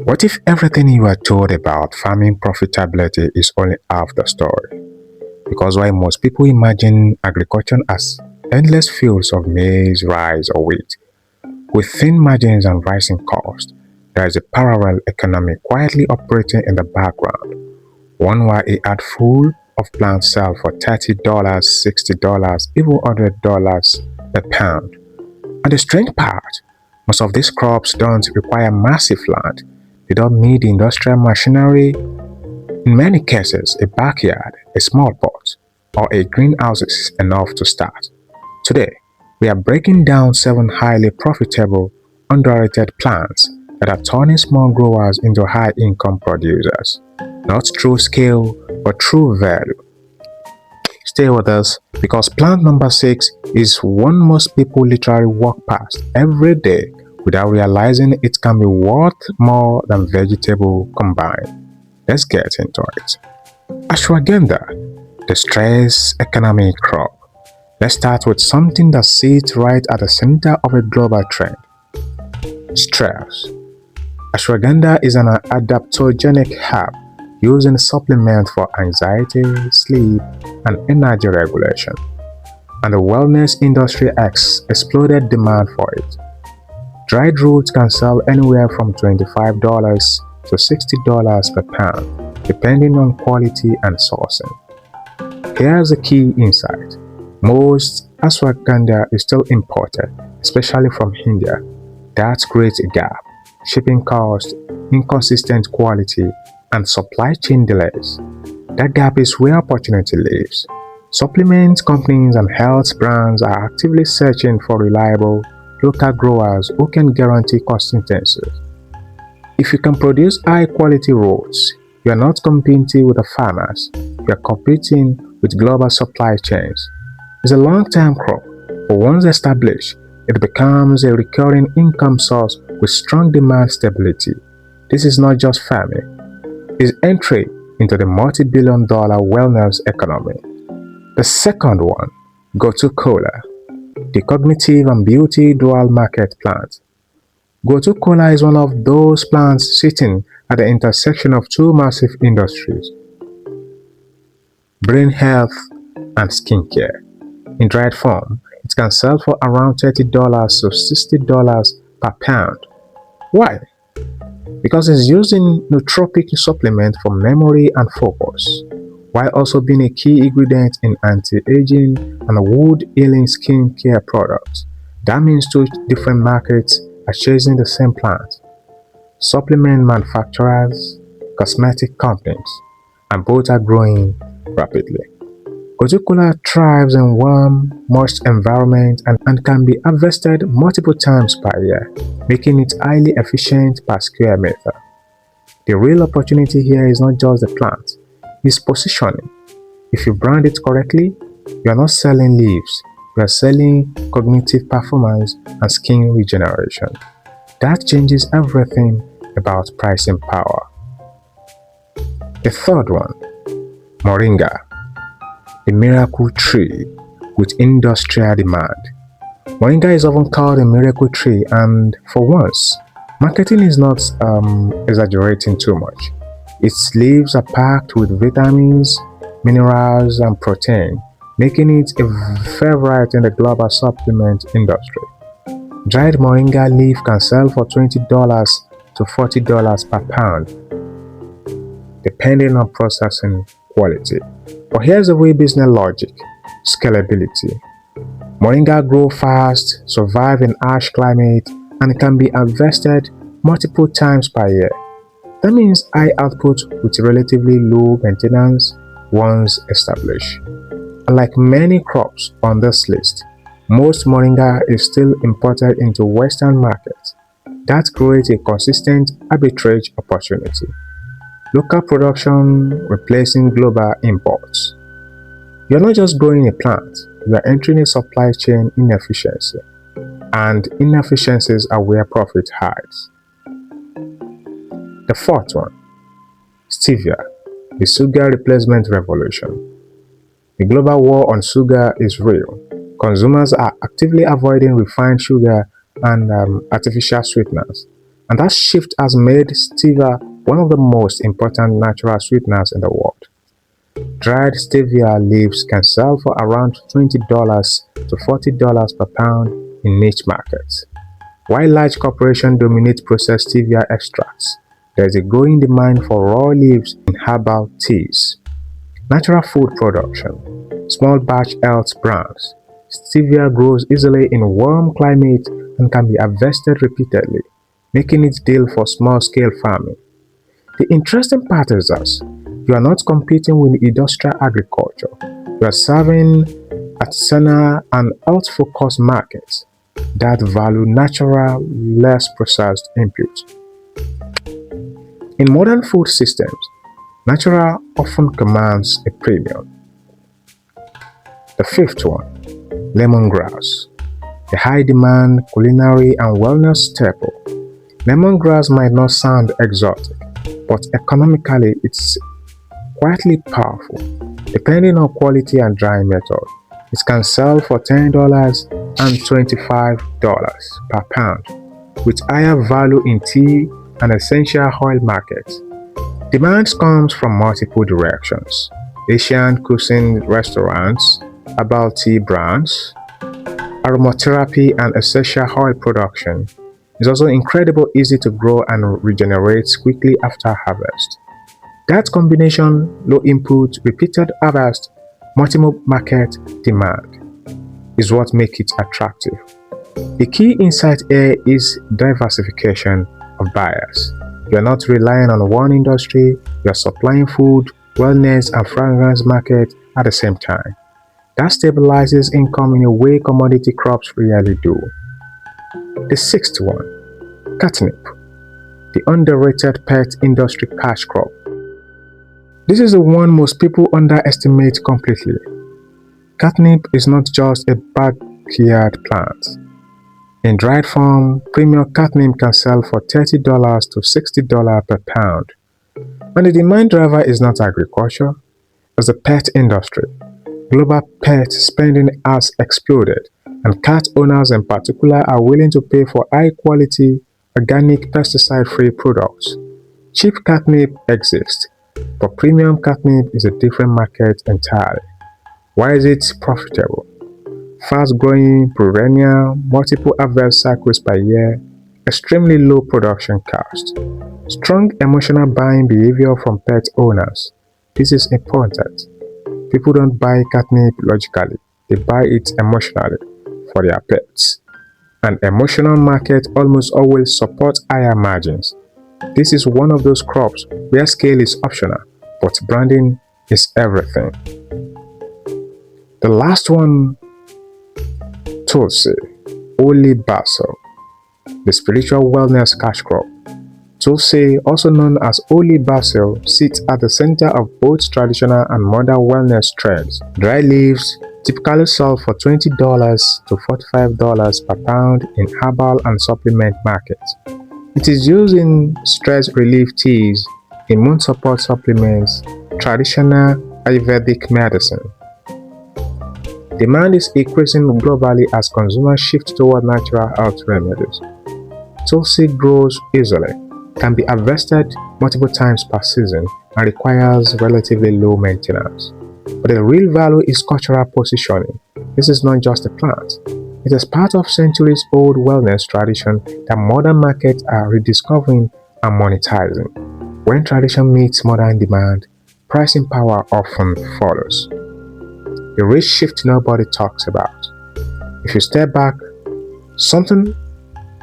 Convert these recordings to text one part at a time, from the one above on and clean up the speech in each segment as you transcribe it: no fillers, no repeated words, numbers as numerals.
What if everything you are told about farming profitability is only half the story? Because while most people imagine agriculture as endless fields of maize, rice, or wheat, with thin margins and rising costs, there is a parallel economy quietly operating in the background, one where a handful of plants sell for $30, $60, even $100 per pound. And the strange part, most of these crops don't require massive land. They don't need industrial machinery. In many cases, a backyard, a small pot, or a greenhouse is enough to start. Today, we are breaking down 7 highly profitable, underrated plants that are turning small growers into high-income producers, not through scale, but through value. Stay with us because plant number 6 is one most people literally walk past every day without realizing it can be worth more than vegetable combined. Let's get into it. Ashwagandha, the stress economy crop. Let's start with something that sits right at the center of a global trend: stress. Ashwagandha is an adaptogenic herb used in supplement for anxiety, sleep, and energy regulation. And the wellness industry has exploded demand for it. Dried roots can sell anywhere from $25 to $60 per pound, depending on quality and sourcing. Here's the key insight. Most ashwagandha is still imported, especially from India. That creates a gap: shipping costs, inconsistent quality, and supply chain delays. That gap is where opportunity lives. Supplement companies and health brands are actively searching for reliable, local growers who can guarantee consistency. If you can produce high-quality roots, you are not competing with the farmers, you are competing with global supply chains. It's a long-term crop, but once established, it becomes a recurring income source with strong demand stability. This is not just farming, it's entry into the multi-billion-dollar wellness economy. The second one, Gotu Kola, the cognitive and beauty dual market plant. Gotu Kola is one of those plants sitting at the intersection of two massive industries: brain health and skincare. In dried form, it can sell for around $30 to $60 per pound. Why? Because it's used in nootropic supplement for memory and focus, while also being a key ingredient in anti-aging and wound-healing skincare products. That means two different markets are chasing the same plant: supplement manufacturers, cosmetic companies, and both are growing rapidly. Gotu thrives in warm, moist environments and can be harvested multiple times per year, making it highly efficient per square meter. The real opportunity here is not just the plant, it's positioning. If you brand it correctly, you are not selling leaves, you are selling cognitive performance and skin regeneration. That changes everything about pricing power. The third one, Moringa, a miracle tree with industrial demand. Moringa is often called a miracle tree, and for once, marketing is not exaggerating too much. Its leaves are packed with vitamins, minerals, and protein, making it a favorite in the global supplement industry. Dried moringa leaf can sell for $20 to $40 per pound, depending on processing quality. But here's the real business logic: scalability. Moringa grow fast, survive in harsh climate, and can be harvested multiple times per year. That means high output with relatively low maintenance once established. Unlike many crops on this list, most moringa is still imported into Western markets. That creates a consistent arbitrage opportunity. Local production replacing global imports. You're not just growing a plant, you are entering a supply chain inefficiency. And inefficiencies are where profit hides. The fourth one, stevia, the sugar replacement revolution. The global war on sugar is real. Consumers are actively avoiding refined sugar and artificial sweeteners. And that shift has made stevia one of the most important natural sweeteners in the world. Dried stevia leaves can sell for around $20 to $40 per pound in niche markets. While large corporations dominate processed stevia extracts, there is a growing demand for raw leaves in herbal teas. Natural food production. Small batch health brands. Stevia grows easily in warm climates and can be harvested repeatedly, making it ideal for small-scale farming. The interesting part is this: you are not competing with industrial agriculture. You are serving artisanal and health-focused markets that value natural, less processed inputs. In modern food systems, natural often commands a premium. The fifth one, lemongrass, a high-demand culinary and wellness staple. Lemongrass might not sound exotic, but economically it's quietly powerful. Depending on quality and drying method, it can sell for $10 and $25 per pound, with higher value in tea and essential oil markets. Demand comes from multiple directions: Asian cuisine restaurants, herbal tea brands, aromatherapy and essential oil production. It's also incredibly easy to grow and regenerate quickly after harvest. That combination, low input, repeated harvest, multiple market demand, is what makes it attractive. The key insight here is diversification of buyers. You are not relying on one industry, you are supplying food, wellness, and fragrance market at the same time. That stabilizes income in a way commodity crops rarely do. The sixth one, catnip, the underrated pet industry cash crop. This is the one most people underestimate completely. Catnip is not just a backyard plant. In dried form, premium catnip can sell for $30 to $60 per pound. And the demand driver is not agriculture, it's the pet industry. Global pet spending has exploded, and cat owners in particular are willing to pay for high-quality, organic, pesticide-free products. Cheap catnip exists, but premium catnip is a different market entirely. Why is it profitable? Fast-growing, perennial, multiple harvest cycles per year, extremely low production cost, strong emotional buying behavior from pet owners. This is important. People don't buy catnip logically, they buy it emotionally for their pets. An emotional market almost always supports higher margins. This is one of those crops where scale is optional, but branding is everything. The last one, Tulsi, holy basil, the spiritual wellness cash crop. Tulsi, also known as holy basil, sits at the center of both traditional and modern wellness trends. Dry leaves typically sell for $20 to $45 per pound in herbal and supplement markets. It is used in stress relief teas, immune support supplements, traditional Ayurvedic medicine. Demand is increasing globally as consumers shift toward natural health remedies. Tulsi grows easily, can be harvested multiple times per season, and requires relatively low maintenance. But the real value is cultural positioning. This is not just a plant. It is part of centuries-old wellness tradition that modern markets are rediscovering and monetizing. When tradition meets modern demand, pricing power often follows. The rich shift nobody talks about. If you step back, something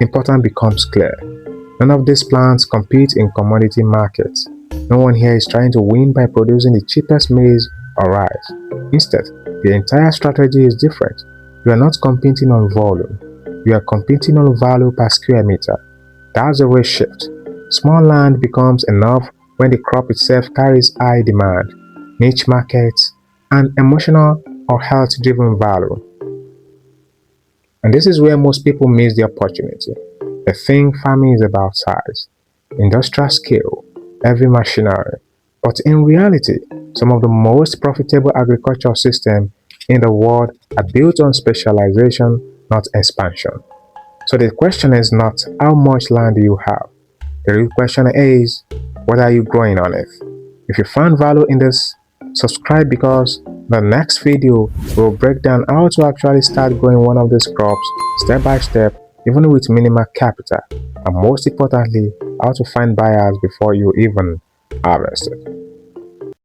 important becomes clear. None of these plants compete in commodity markets. No one here is trying to win by producing the cheapest maize or rice. Instead, the entire strategy is different. You are not competing on volume. You are competing on value per square meter. That's the real shift. Small land becomes enough when the crop itself carries high demand, niche markets, and emotional or health-driven value. And this is where most people miss the opportunity. They think farming is about size, industrial scale, heavy machinery. But in reality, some of the most profitable agricultural systems in the world are built on specialization, not expansion. So the question is not how much land do you have, The real question is, what are you growing on it? If you found value in this, subscribe because the next video will break down how to actually start growing one of these crops step by step, even with minimal capital, and most importantly, how to find buyers before you even harvest it.